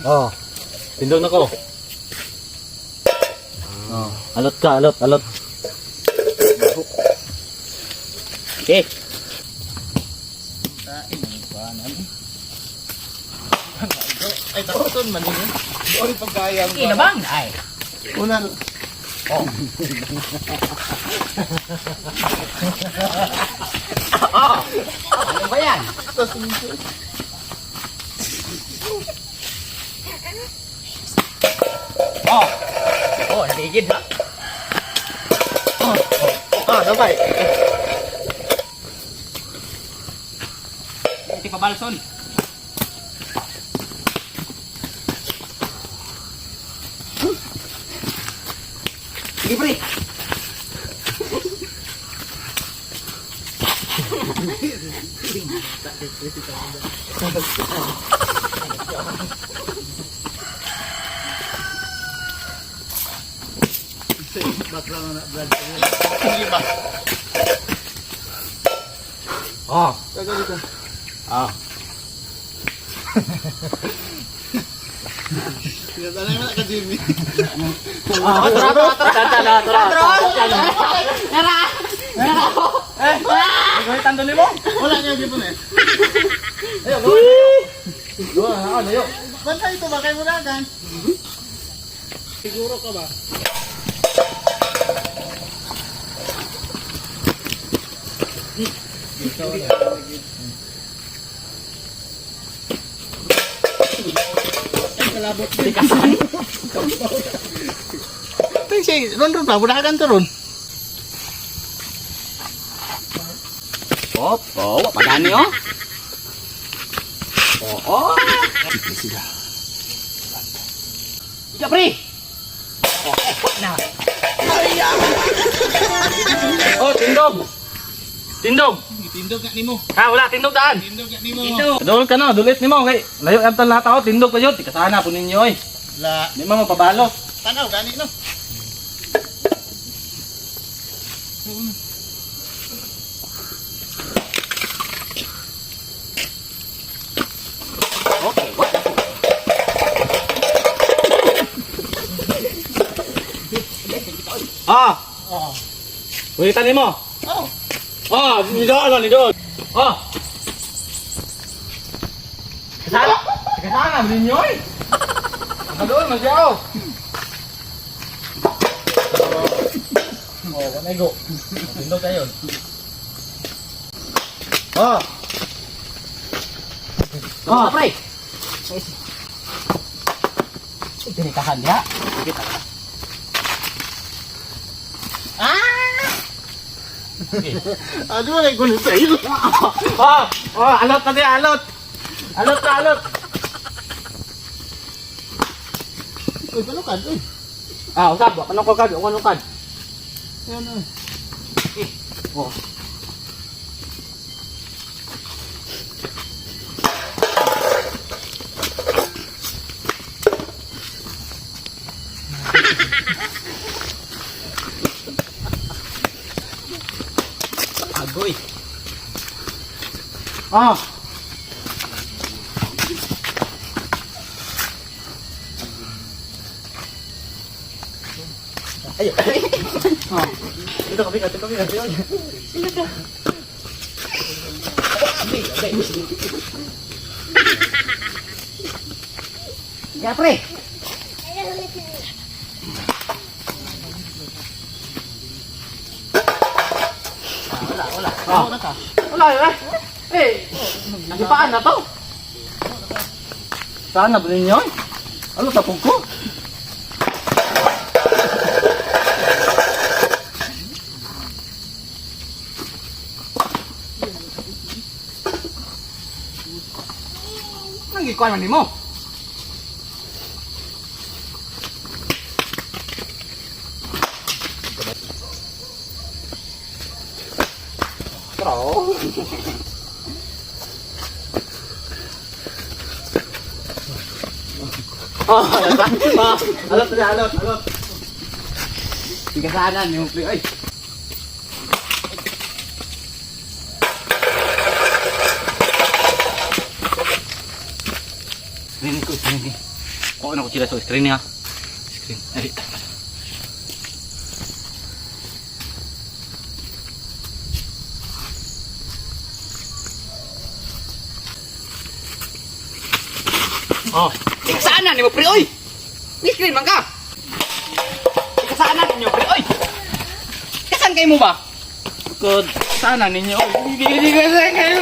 Oh. Tindog na ko. Oh, alot ka, alot. Okay. Ay, takuton man din. Ori pagkayang. Kinabang ay. Una. Oh. Oh. Ano ba yan? Oh. Oh, natigid na. Oh. Ah, sabay. Hindi pa balson. Sige, pre. Oh. Tagal dito. Ah. Tinatanay mo na ka, Jimmy. Gamitan doon mo? Wala niya dito na eh. Ayo, go. Ayo. Bantay ito ba kayo muna kan? Siguro ka ba? Kalabot din. Ito siya, ron pa, budakan to ron. Oh, pagani oh. Oh. Ika, pre. Na. Oh, tindog. Tindog. Tindog nga nimo. Ha, wala tindog daan. Tindog nga nimo. Dol ka no, dulit nimo kay layo ang lahat ako tindog pa yun. Tikasana po ninyo oy. La, Di mo mapabalos. tanaw gani no. Okay, what? Ah, Oh. ulitan nimo. Oh. Ah, nido. Ah. Tikasana po ninyo oy. Kadol magyaw. Oh, kanay go. Tindog kayo. Ah. Oh, pre. Tinikahan niya. Sige, tara. Aduh, ay kuno sa iyo. Alot na di, alot. Alot. Uy, palukan, uy. Ah, usab, kanong kokad, kanong kokad. Yan uy. Oh. Agoy. Ah. Ayo. Ah. Ito kabigat. Ya, pre. Wala. Ah. Wala eh. Eh, nagipaan na to. Saan na ba ninyo? Ano sa pugko? Nangikuan man nimo. Bro. Oh, alot na, alot. Tigasanan yung pre, ay. Screen ko, screen. Oo, na ko sila sa screen niya. Screen. Ay, tama. Oh, tigasanan ni mo pre, oy. Ni screen man ka. Tigasanan ninyo pre, oy. Kasan kayo mo ba? Good. Sana ninyo. Hindi kayo.